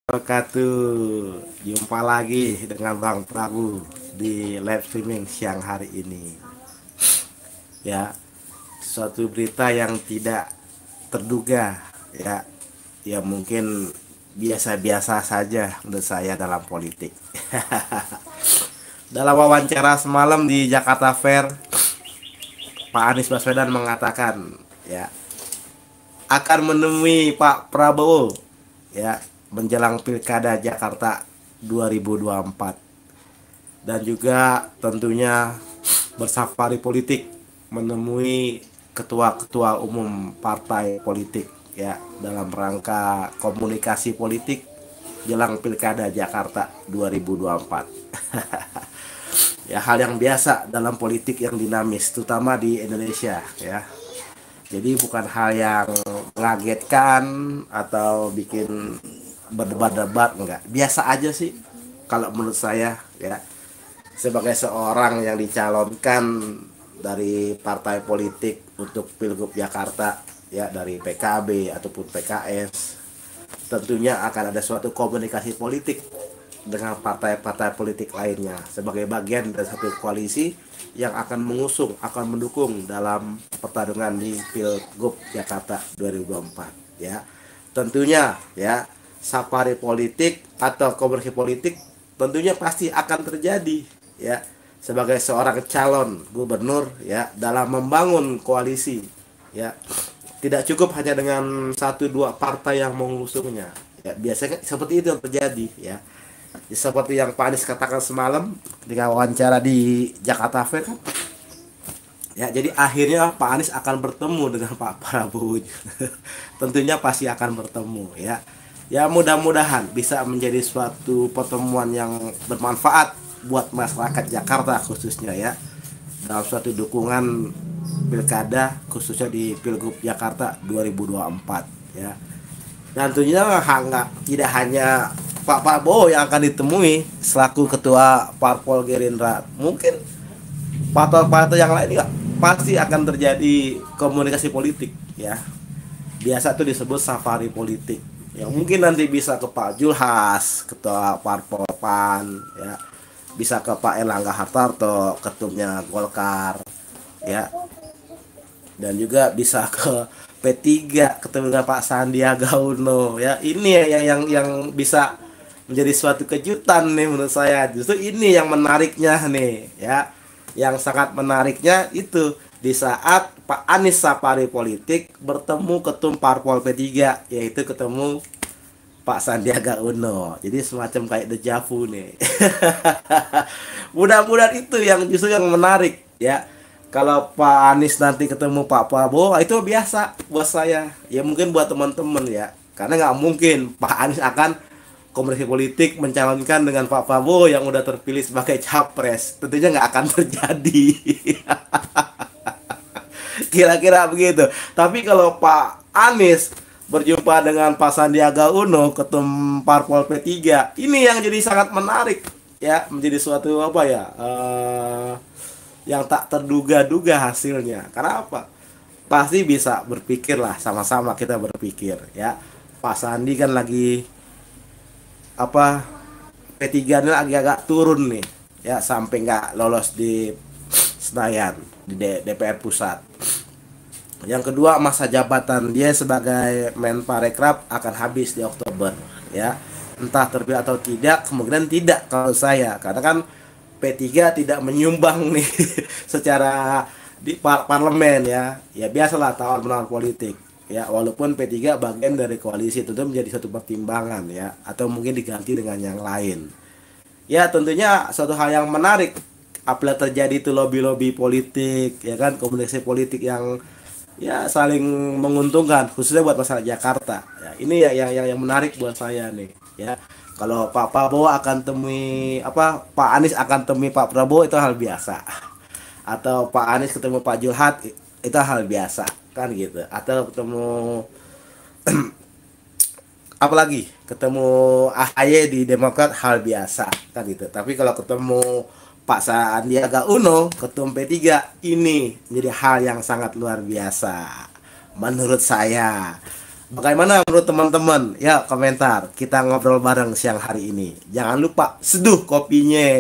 Wabarakatuh. Jumpa lagi dengan Bang Prabu di live streaming siang hari ini. Ya, suatu berita yang tidak terduga ya. Ya mungkin biasa-biasa saja menurut saya dalam politik. Dalam wawancara semalam di Jakarta Fair, Pak Anies Baswedan mengatakan ya akan menemui Pak Prabowo ya menjelang Pilkada Jakarta 2024 dan juga tentunya bersafari politik menemui ketua-ketua umum partai politik ya dalam rangka komunikasi politik jelang Pilkada Jakarta 2024. Ya hal yang biasa dalam politik yang dinamis terutama di Indonesia ya. Jadi bukan hal yang mengagetkan atau bikin berdebat-debat, enggak. Biasa aja sih kalau menurut saya ya. Sebagai seorang yang dicalonkan dari partai politik untuk Pilgub Jakarta ya dari PKB ataupun PKS, tentunya akan ada suatu komunikasi politik dengan partai-partai politik lainnya sebagai bagian dari satu koalisi yang akan mengusung, akan mendukung dalam pertarungan di Pilgub Jakarta 2024 ya. Tentunya ya, safari politik atau komunikasi politik tentunya pasti akan terjadi ya sebagai seorang calon gubernur ya dalam membangun koalisi ya. Tidak cukup hanya dengan satu dua partai yang mengusungnya ya, biasanya seperti itu yang terjadi ya. Seperti yang Pak Anies katakan semalam ketika wawancara di Jakarta Fair kan ya, jadi akhirnya Pak Anies akan bertemu dengan Pak Prabowo. Tentunya pasti akan bertemu ya. Ya mudah-mudahan bisa menjadi suatu pertemuan yang bermanfaat buat masyarakat Jakarta khususnya ya, dalam suatu dukungan pilkada khususnya di Pilgub Jakarta 2024 ya. Dan tentunya tidak hanya Pak Prabowo yang akan ditemui selaku ketua Parpol Gerindra, mungkin partai-partai yang lain juga pasti akan terjadi komunikasi politik ya. Biasa itu disebut safari politik. Ya mungkin nanti bisa ke Pak Julhas, ketua Parpol PAN ya. Bisa ke Pak Erlangga Hartarto, ketumnya Golkar ya. Dan juga bisa ke P3 ketemu dengan Pak Sandiaga Uno ya. Ini yang bisa menjadi suatu kejutan nih menurut saya. Justru ini yang menariknya nih ya. Yang sangat menariknya itu di saat Pak Anies safari politik bertemu ketum Parpol P3 yaitu ketemu Pak Sandiaga Uno. Jadi semacam kayak dejavu nih. Mudah-mudahan itu yang justru yang menarik ya. Kalau Pak Anies nanti ketemu Pak Prabowo itu biasa buat saya. Ya mungkin buat teman-teman ya. Karena nggak mungkin Pak Anies akan komunikasi politik mencalonkan dengan Pak Prabowo yang udah terpilih sebagai capres. Tentunya nggak akan terjadi. Kira-kira begitu. Tapi kalau Pak Anies berjumpa dengan Pak Sandiaga Uno, ketum Parpol P3, ini yang jadi sangat menarik ya, menjadi suatu apa ya, yang tak terduga-duga hasilnya. Karena apa? Pasti bisa berpikir lah, sama-sama kita berpikir ya. Pak Sandi kan lagi apa, P3 ini agak-agak turun nih ya, sampai nggak lolos di Senayan di DPR pusat. Yang kedua, masa jabatan dia sebagai Menparekraf akan habis di Oktober ya. Entah terpilih atau tidak, kemungkinan tidak kalau saya, karena kan P3 tidak menyumbang nih secara di parlemen ya. Ya biasalah tawar menawar politik ya, walaupun P3 bagian dari koalisi itu menjadi satu pertimbangan ya, atau mungkin diganti dengan yang lain. Ya tentunya suatu hal yang menarik apabila terjadi itu lobby-lobby politik ya kan, komunikasi politik yang ya saling menguntungkan khususnya buat masyarakat Jakarta ya. Ini ya yang menarik buat saya nih ya. Kalau Pak Prabowo akan temui apa, Pak Anies akan temui Pak Prabowo itu hal biasa, atau Pak Anies ketemu Pak Julhat itu hal biasa kan gitu, atau ketemu apalagi ketemu AHY di Demokrat hal biasa kan gitu. Tapi kalau ketemu Pak Sandiaga Uno, ketum P3, ini menjadi hal yang sangat luar biasa menurut saya. Bagaimana menurut teman-teman? Ya, komentar. Kita ngobrol bareng siang hari ini. Jangan lupa seduh kopinya.